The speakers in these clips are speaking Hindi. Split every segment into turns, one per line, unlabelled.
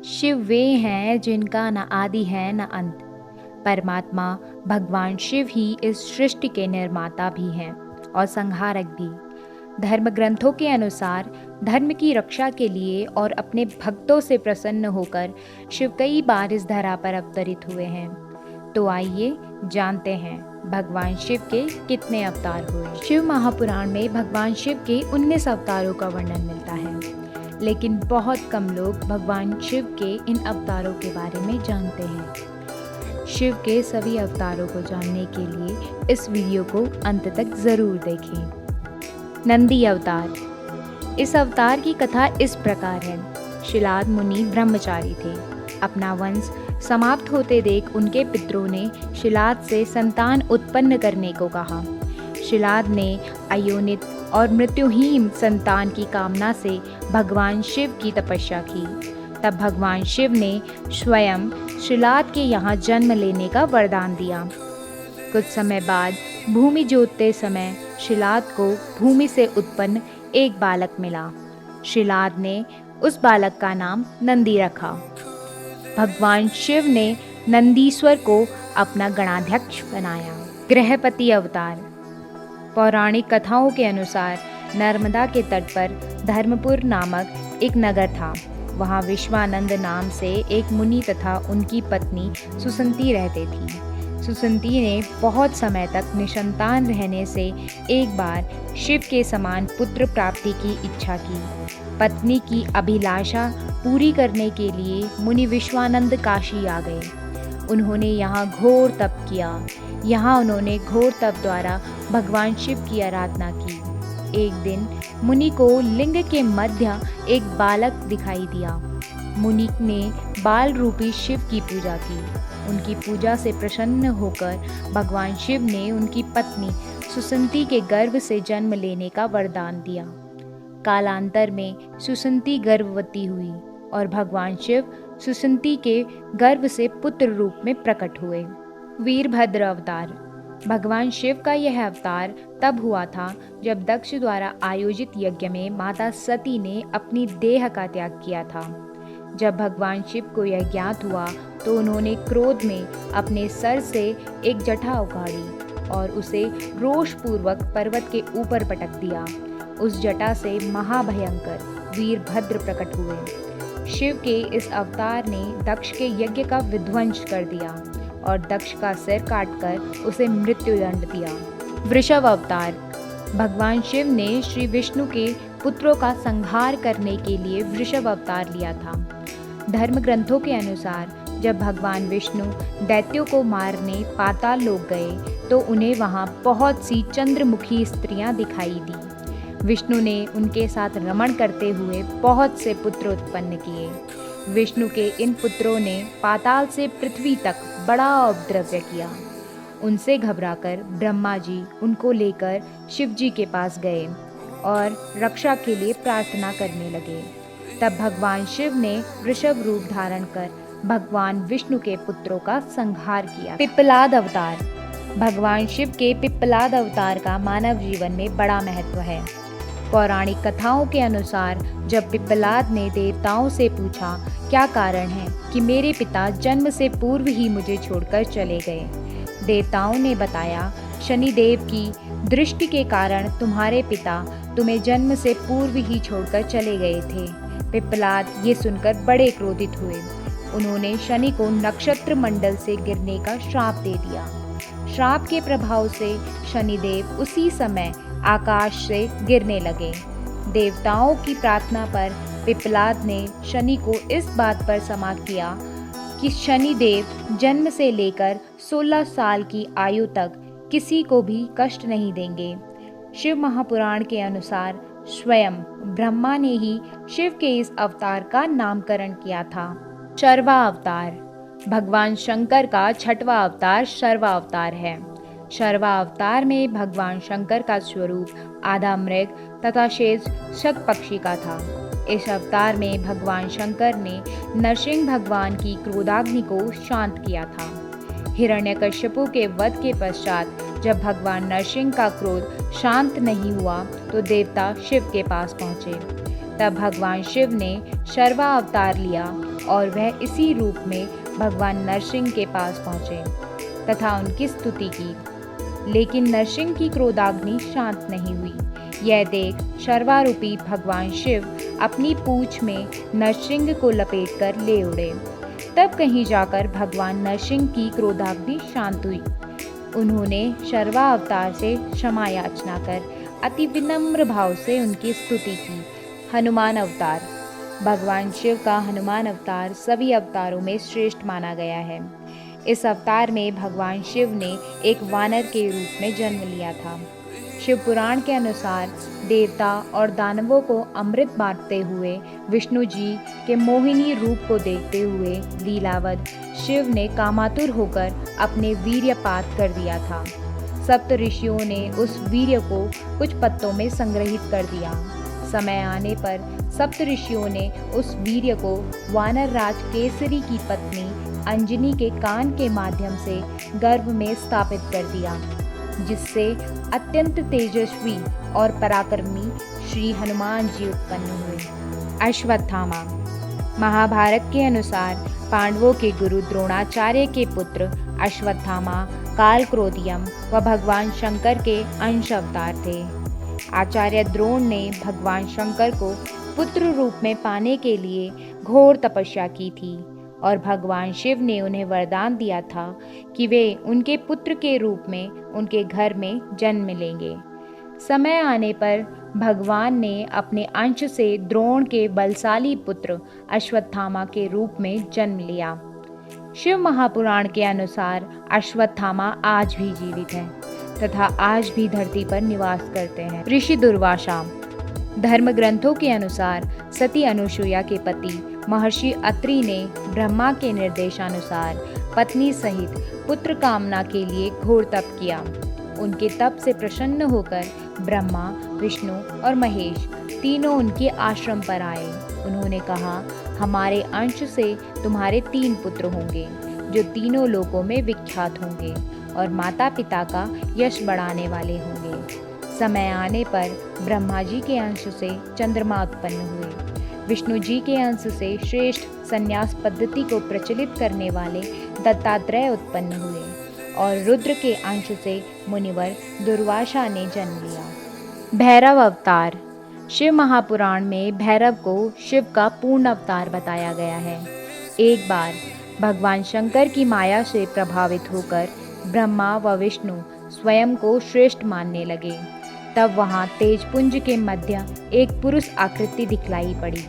शिव वे हैं जिनका न आदि है न अंत। परमात्मा भगवान शिव ही इस सृष्टि के निर्माता भी हैं और संहारक भी। धर्म ग्रंथों के अनुसार धर्म की रक्षा के लिए और अपने भक्तों से प्रसन्न होकर शिव कई बार इस धरा पर अवतरित हुए हैं। तो आइए जानते हैं भगवान शिव के कितने अवतार हुए। शिव महापुराण में भगवान शिव के 19 अवतारों का वर्णन मिलता है, लेकिन बहुत कम लोग भगवान शिव के इन अवतारों के बारे में जानते हैं। शिव के सभी अवतारों को जानने के लिए इस वीडियो को अंत तक जरूर देखें। नंदी अवतार। इस अवतार की कथा इस प्रकार है। शिलाद मुनि ब्रह्मचारी थे। अपना वंश समाप्त होते देख उनके पितरों ने शिलाद से संतान उत्पन्न करने को कहा। शिलाद ने अयोनित और मृत्युहीन संतान की कामना से भगवान शिव की तपस्या की। तब भगवान शिव ने स्वयं शिलाद के यहाँ जन्म लेने का वरदान दिया। कुछ समय बाद भूमि जोतते समय शिलाद को भूमि से उत्पन्न एक बालक मिला। शिलाद ने उस बालक का नाम नंदी रखा। भगवान शिव ने नंदीश्वर को अपना गणाध्यक्ष बनाया। गृहपति अवतार। पौराणिक कथाओं के अनुसार नर्मदा के तट पर धर्मपुर नामक एक नगर था। वहाँ विश्वानंद नाम से एक मुनि तथा उनकी पत्नी सुसंती रहते थी। सुसंती ने बहुत समय तक निसंतान रहने से एक बार शिव के समान पुत्र प्राप्ति की इच्छा की। पत्नी की अभिलाषा पूरी करने के लिए मुनि विश्वानंद काशी आ गए। उन्होंने यहाँ घोर तप किया। यहाँ उन्होंने घोर तप द्वारा भगवान शिव की आराधना की। एक दिन मुनि को लिंग के मध्य एक बालक दिखाई दिया। मुनि ने बाल रूपी शिव की पूजा की। उनकी पूजा से प्रसन्न होकर भगवान शिव ने उनकी पत्नी सुसंती के गर्भ से जन्म लेने का वरदान दिया। कालांतर में सुसंती गर्भवती हुई और भगवान शिव सुसंती के गर्भ से पुत्र रूप में प्रकट हुए। वीरभद्र अवतार। भगवान शिव का यह अवतार तब हुआ था जब दक्ष द्वारा आयोजित यज्ञ में माता सती ने अपनी देह का त्याग किया था। जब भगवान शिव को यह ज्ञात हुआ तो उन्होंने क्रोध में अपने सर से एक जटा उखाड़ी और उसे रोषपूर्वक पर्वत के ऊपर पटक दिया। उस जटा से महाभयंकर वीरभद्र प्रकट हुए। शिव के इस अवतार ने दक्ष के यज्ञ का विध्वंस कर दिया और दक्ष का सिर काटकर उसे मृत्युदंड दिया। वृषभ अवतार। भगवान शिव ने श्री विष्णु के पुत्रों का संहार करने के लिए वृषभ अवतार लिया था। धर्म ग्रंथों के अनुसार जब भगवान विष्णु दैत्यों को मारने पाताल लोक गए तो उन्हें वहां बहुत सी चंद्रमुखी स्त्रियां दिखाई दी। विष्णु ने उनके साथ रमण करते हुए बहुत से पुत्र उत्पन्न किए। विष्णु के इन पुत्रों ने पाताल से पृथ्वी तक बड़ा उपद्रव किया। उनसे घबराकर ब्रह्मा जी उनको लेकर शिव जी के पास गए और रक्षा के लिए प्रार्थना करने लगे। तब भगवान शिव ने वृषभ रूप धारण कर भगवान विष्णु के पुत्रों का संहार किया। पिप्पलाद अवतार। भगवान शिव के पिप्पलाद अवतार का मानव जीवन में बड़ा महत्व है। पौराणिक कथाओं के अनुसार जब पिप्पलाद ने देवताओं से पूछा क्या कारण है कि मेरे पिता जन्म से पूर्व ही मुझे छोड़कर चले गए, देवताओं ने बताया शनिदेव की दृष्टि के कारण तुम्हारे पिता तुम्हें जन्म से पूर्व ही छोड़कर चले गए थे। पिप्पलाद ये सुनकर बड़े क्रोधित हुए। उन्होंने शनि को नक्षत्र मंडल से गिरने का श्राप दे दिया। श्राप के प्रभाव से शनिदेव उसी समय आकाश से गिरने लगे। देवताओं की प्रार्थना पर पिप्पलाद ने शनि को इस बात पर समा किया कि शनिदेव जन्म से लेकर 16 साल की आयु तक किसी को भी कष्ट नहीं देंगे। शिव महापुराण के अनुसार स्वयं ब्रह्मा ने ही शिव के इस अवतार का नामकरण किया था। शर्वा अवतार। भगवान शंकर का 6वां अवतार शर्वा अवतार है। शर्वा अवतार में भगवान शंकर का स्वरूप आधा मृग तथा शेष शक पक्षी का था। इस अवतार में भगवान शंकर ने नरसिंह भगवान की क्रोधाग्नि को शांत किया था। हिरण्यकश्यपु के वध के पश्चात जब भगवान नरसिंह का क्रोध शांत नहीं हुआ तो देवता शिव के पास पहुँचे। तब भगवान शिव ने शर्वा अवतार लिया और वह इसी रूप में भगवान नरसिंह के पास पहुँचे तथा उनकी स्तुति की। लेकिन नरसिंह की क्रोधाग्नि शांत नहीं हुई। यह देख शर्वारूपी भगवान शिव अपनी पूंछ में नरसिंह को लपेटकर ले उड़े। तब कहीं जाकर भगवान नरसिंह की क्रोधाग्नि शांत हुई। उन्होंने शर्वा अवतार से क्षमा याचना कर अति विनम्र भाव से उनकी स्तुति की। हनुमान अवतार। भगवान शिव का हनुमान अवतार सभी अवतारों में श्रेष्ठ माना गया है। इस अवतार में भगवान शिव ने एक वानर के रूप में जन्म लिया था। शिव पुराण के अनुसार देवता और दानवों को अमृत बांटते हुए विष्णु जी के मोहिनी रूप को देखते हुए लीलावत शिव ने कामातुर होकर अपने वीर्यपात कर दिया था। सप्त ऋषियों ने उस वीर्य को कुछ पत्तों में संग्रहित कर दिया। समय आने पर सप्त ऋषियों ने उस वीर्य को वानर राज केसरी की पत्नी अंजनी के कान के माध्यम से गर्भ में स्थापित कर दिया, जिससे अत्यंत तेजस्वी और पराक्रमी श्री हनुमान जी उत्पन्न हुए। अश्वत्थामा। महाभारत के अनुसार पांडवों के गुरु द्रोणाचार्य के पुत्र अश्वत्थामा कालक्रोधियम व भगवान शंकर के अंश अवतार थे। आचार्य द्रोण ने भगवान शंकर को पुत्र रूप में पाने के लिए घोर तपस्या की थी और भगवान शिव ने उन्हें वरदान दिया था कि वे उनके पुत्र के रूप में उनके घर में जन्म लेंगे। समय आने पर भगवान ने अपने अंश से द्रोण के बलशाली पुत्र अश्वत्थामा के रूप में जन्म लिया। शिव महापुराण के अनुसार अश्वत्थामा आज भी जीवित है तथा आज भी धरती पर निवास करते हैं। ऋषि दुर्वासा। धर्म ग्रंथों के अनुसार सती अनुसुईया के पति महर्षि अत्रि ने ब्रह्मा के निर्देशानुसार पत्नी सहित पुत्र कामना के लिए घोर तप किया। उनके तप से प्रसन्न होकर ब्रह्मा, विष्णु और महेश तीनों उनके आश्रम पर आए। उन्होंने कहा, हमारे अंश से तुम्हारे 3 पुत्र होंगे जो तीनों लोकों में विख्यात होंगे और माता पिता का यश बढ़ाने वाले होंगे। समय आने पर ब्रह्मा जी के अंश से चंद्रमा उत्पन्न हुए। विष्णु जी के अंश से श्रेष्ठ संन्यास पद्धति को प्रचलित करने वाले दत्तात्रेय उत्पन्न हुए और रुद्र के अंश से मुनिवर दुर्वासा ने जन्म लिया। भैरव अवतार। शिव महापुराण में भैरव को शिव का पूर्ण अवतार बताया गया है। एक बार भगवान शंकर की माया से प्रभावित होकर ब्रह्मा व विष्णु स्वयं को श्रेष्ठ मानने लगे। तब वहाँ तेजपुंज के मध्य एक पुरुष आकृति दिखलाई पड़ी।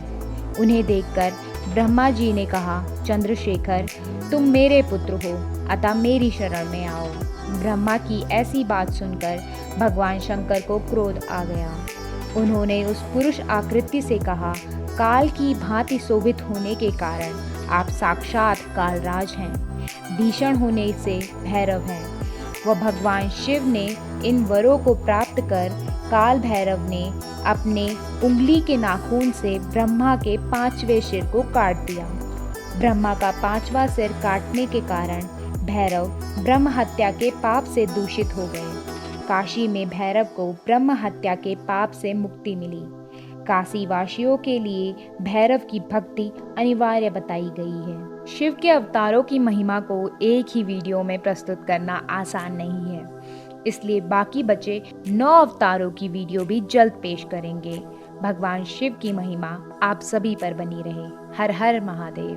उन्हें देखकर ब्रह्मा जी ने कहा, चंद्रशेखर, तुम मेरे पुत्र हो, अतः मेरी शरण में आओ। ब्रह्मा की ऐसी बात सुनकर भगवान शंकर को क्रोध आ गया। उन्होंने उस पुरुष आकृति से कहा, काल की भांति शोभित होने के कारण आप साक्षात कालराज हैं, भीषण होने से भैरव हैं। वह भगवान शिव ने इन वरों को प्राप्त कर काल भैरव ने अपने उंगली के नाखून से ब्रह्मा के 5वें सिर को काट दिया। ब्रह्मा का 5वां सिर काटने के कारण भैरव ब्रह्म हत्या के पाप से दूषित हो गए। काशी में भैरव को ब्रह्म हत्या के पाप से मुक्ति मिली। काशी वासियों के लिए भैरव की भक्ति अनिवार्य बताई गई है। शिव के अवतारों की महिमा को एक ही वीडियो में प्रस्तुत करना आसान नहीं है, इसलिए बाकी बचे 9 अवतारों की वीडियो भी जल्द पेश करेंगे। भगवान शिव की महिमा आप सभी पर बनी रहे। हर हर महादेव।